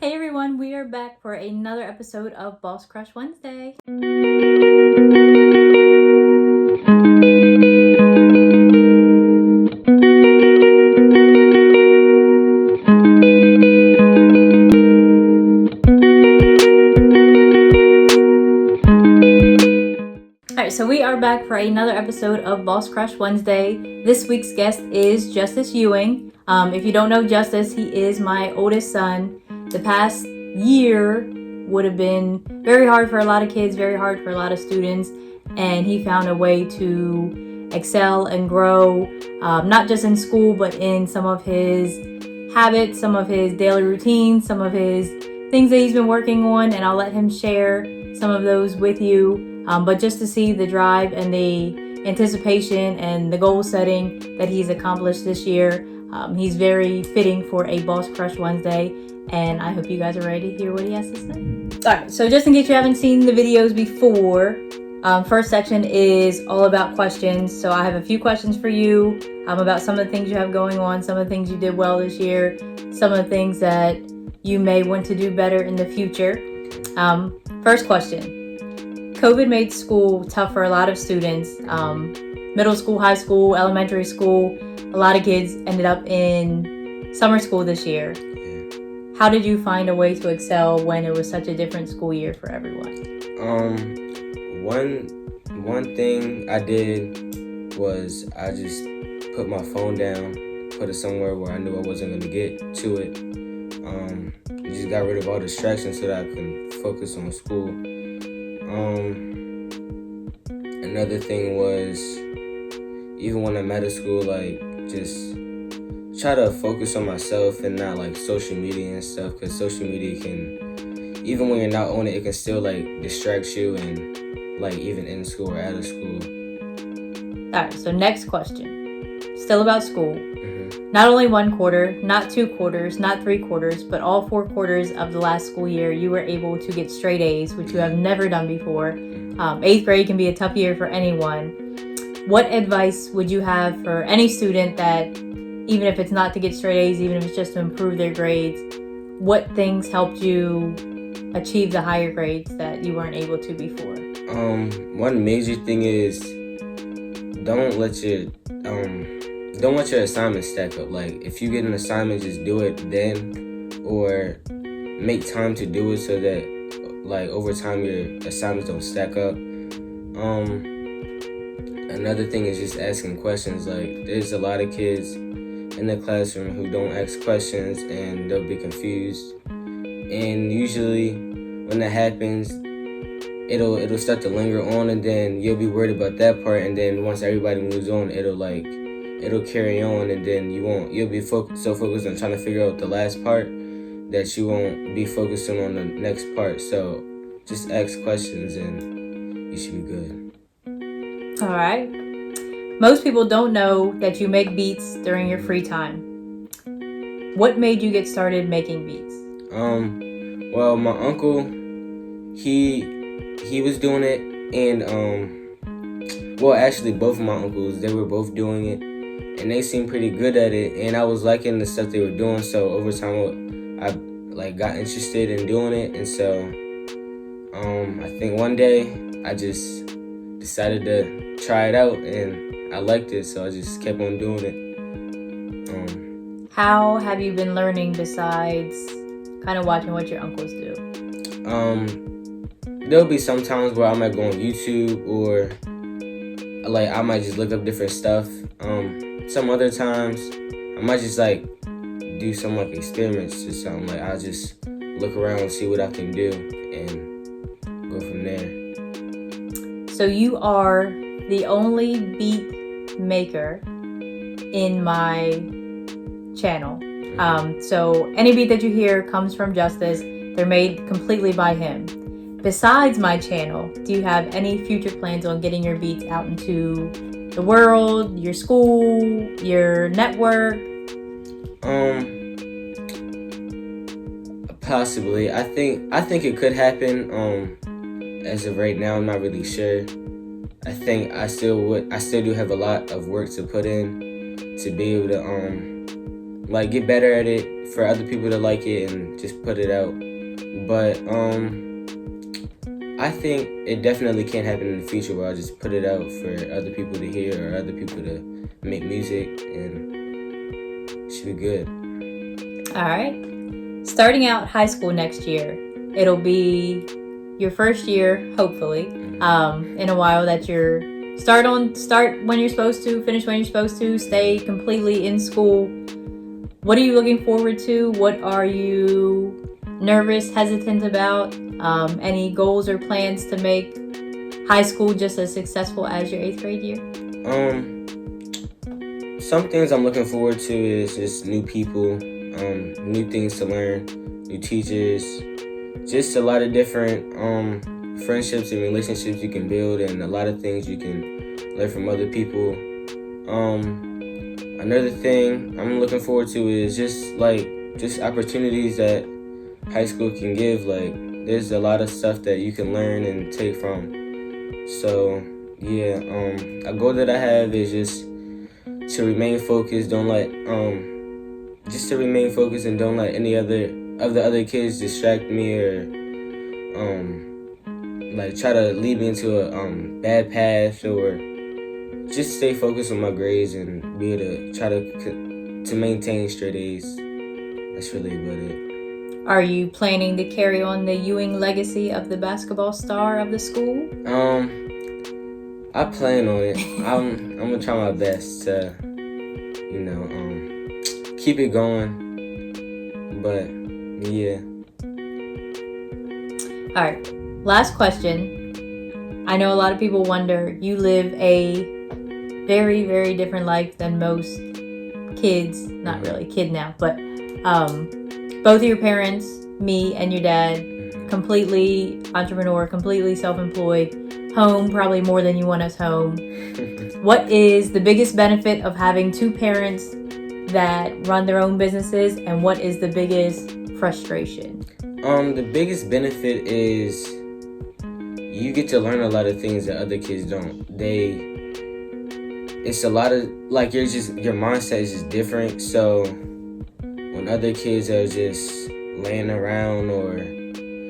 Hey everyone, we are back for another episode of Boss Crush Wednesday. Alright, so we are back for another episode of Boss Crush Wednesday. This week's guest is Justice Ewing. If you don't know Justice, he is my oldest son. The past year would have been very hard for a lot of kids, very hard for a lot of students, and he found a way to excel and grow, not just in school, but in some of his habits, some of his daily routines, some of his things that he's been working on, and I'll let him share some of those with you. But just to see the drive and the anticipation and the goal setting that he's accomplished this year, he's very fitting for a Boss Crush Wednesday, and I hope you guys are ready to hear what he has to say. Alright, so just in case you haven't seen the videos before, first section is all about questions. So I have a few questions for you about some of the things you have going on, some of the things you did well this year, some of the things that you may want to do better in the future. First question. COVID made school tough for a lot of students. Middle school, high school, elementary school. A lot of kids ended up in summer school this year. How did you find a way to excel when it was such a different school year for everyone? One thing I did was I just put my phone down, put it somewhere where I knew I wasn't going to get to it. Just got rid of all distractions so that I can focus on school. Another thing was, even when I'm out of school, just try to focus on myself and not social media and stuff, because social media can, even when you're not on it, it can still distract you, and even in school or out of school. Alright, so next question. Still about school. Not only one quarter, not 2 quarters, not 3 quarters, but all 4 quarters of the last school year, you were able to get straight A's, which you have never done before. 8th grade can be a tough year for anyone. What advice would you have for any student that, even if it's not to get straight A's, even if it's just to improve their grades, what things helped you achieve the higher grades that you weren't able to before? One major thing is don't let your assignments stack up. If you get an assignment, just do it then, or make time to do it so that over time your assignments don't stack up. Another thing is just asking questions. There's a lot of kids in the classroom who don't ask questions and they'll be confused. And usually when that happens, it'll start to linger on, and then you'll be worried about that part, and then once everybody moves on, it'll carry on, and then you'll be so focused on trying to figure out the last part that you won't be focusing on the next part. So just ask questions and you should be good. All right. Most people don't know that you make beats during your free time. What made you get started making beats? Well, my uncle, he was doing it, and actually both of my uncles, they were both doing it, and they seemed pretty good at it, and I was liking the stuff they were doing. So over time I got interested in doing it, and so I think one day I just decided to try it out, and I liked it, so I just kept on doing it. How have you been learning besides kind of watching what your uncles do? There'll be some times where I might go on YouTube, or I might just look up different stuff. Some other times I might just do some experiments or something. I'll just look around and see what I can do and go from there. So you are the only beat maker in my channel. So any beat that you hear comes from Justice. They're made completely by him. Besides my channel, do you have any future plans on getting your beats out into the world, your school, your network? Possibly. I think it could happen. As of right now, I'm not really sure. I think I still do have a lot of work to put in to be able to like get better at it for other people to like it and just put it out. But I think it definitely can happen in the future where I'll just put it out for other people to hear or other people to make music, and it should be good. All right. Starting out high school next year, it'll be your first year, hopefully, in a while that you're start when you're supposed to, finish when you're supposed to, stay completely in school. What are you looking forward to? What are you nervous, hesitant about? Any goals or plans to make high school just as successful as your 8th grade year? Some things I'm looking forward to is just new people, new things to learn, new teachers, just a lot of different friendships and relationships you can build, and a lot of things you can learn from other people. Another thing I'm looking forward to is just opportunities that high school can give. Like, there's a lot of stuff that you can learn and take from. So yeah, a goal that I have is just to remain focused. Don't let and don't let any of the other kids distract me or try to lead me into a bad path, or just stay focused on my grades and be able to try to maintain straight A's. That's really about it. Are you planning to carry on the Ewing legacy of the basketball star of the school? I plan on it. I'm gonna try my best to, keep it going. But yeah. All right. Last question. I know a lot of people wonder, you live a very, very different life than most kids. Not really a kid now, but both of your parents, me and your dad, completely entrepreneur, completely self-employed, home probably more than you want us home. What is the biggest benefit of having two parents that run their own businesses, and what is the biggest frustration? The biggest benefit is you get to learn a lot of things that other kids don't. It's a lot of, your mindset is just different. So when other kids are just laying around or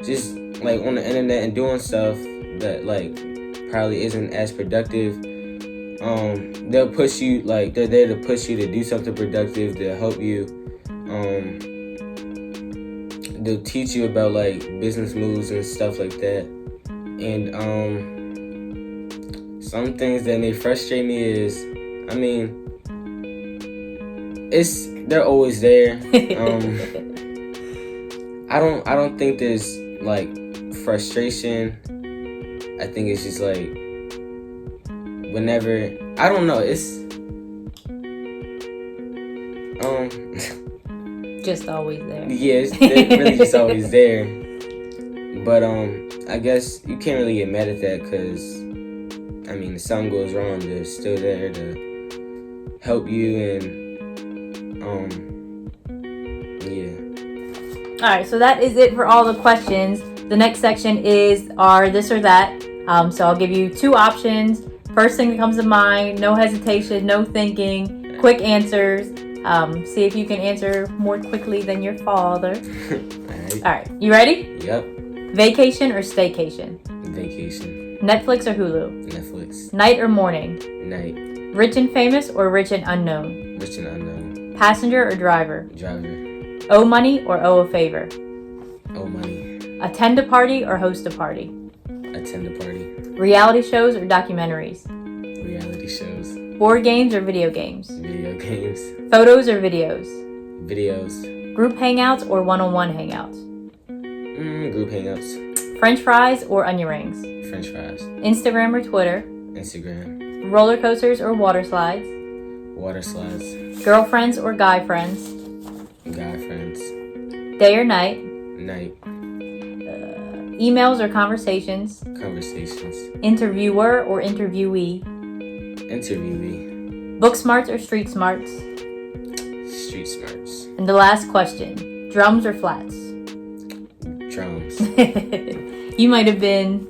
just on the internet and doing stuff that probably isn't as productive, they'll push you, they're there to push you to do something productive, to help you. They'll teach you about business moves and stuff like that. And some things that may frustrate me is, they're always there. I don't think there's frustration. I think it's just whenever, I don't know, it's just always there. Yeah, they're really just always there. But I guess you can't really get mad at that, because if something goes wrong, they're still there to help you, and yeah. Alright, so that is it for all the questions. The next section is our this or that. So I'll give you two options. First thing that comes to mind, no hesitation, no thinking, quick answers. See if you can answer more quickly than your father. Alright, you ready? Yep. Vacation or staycation? Vacation. Netflix or Hulu? Netflix. Night or morning? Night. Rich and famous or rich and unknown? Rich and unknown. Passenger or driver? Driver. Owe money or owe a favor? Owe money. Attend a party or host a party? Attend a party. Reality shows or documentaries? Reality shows. Board games or video games? Video games. Photos or videos? Videos. Group hangouts or one-on-one hangouts? Group hangouts. French fries or onion rings? French fries. Instagram or Twitter? Instagram. Roller coasters or water slides? Water slides. Girlfriends or guy friends? Guy friends. Day or night? Night. Emails or conversations? Conversations. Interviewer or interviewee? Interviewee. Book smarts or street smarts? Street smarts. And the last question, drums or flats? Drums. You might have been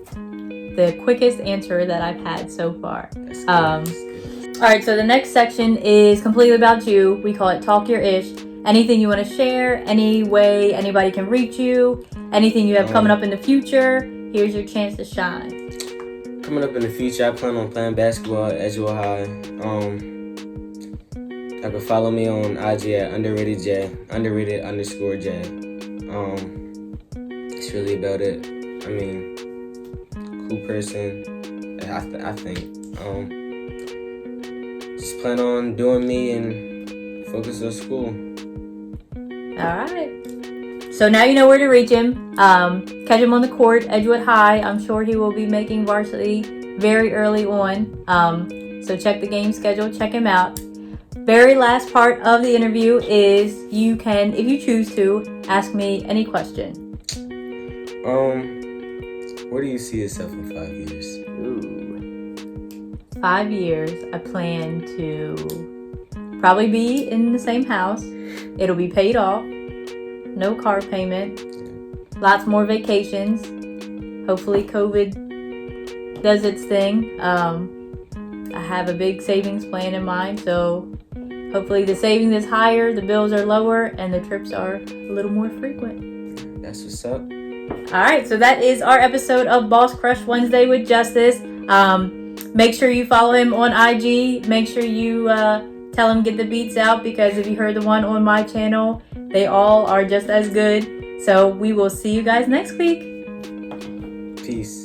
the quickest answer that I've had so far. That's good. All right, so the next section is completely about you. We call it Talk Your Ish. anything you want to share, any way anybody can reach you, anything you have coming up in the future, here's your chance to shine. Coming up in the future, I plan on playing basketball at Edgewood High. You can follow me on IG at underrated_J. It's really about it. I mean, cool person, I think. Just plan on doing me and focus on school. All right. So now you know where to reach him. Catch him on the court, Edgewood High. I'm sure he will be making varsity very early on. So check the game schedule, check him out. Very last part of the interview is you can, if you choose to, ask me any question. Where do you see yourself in 5 years? Ooh. 5 years, I plan to probably be in the same house. It'll be paid off. No car payment. Lots more vacations. Hopefully COVID does its thing. I have a big savings plan in mind, so hopefully the savings is higher, the bills are lower, and the trips are a little more frequent. That's what's up. All right, so that is our episode of Boss Crush Wednesday with Justice. Make sure you follow him on IG. Make sure you tell him get the beats out, because if you heard the one on my channel, they all are just as good. So we will see you guys next week. Peace.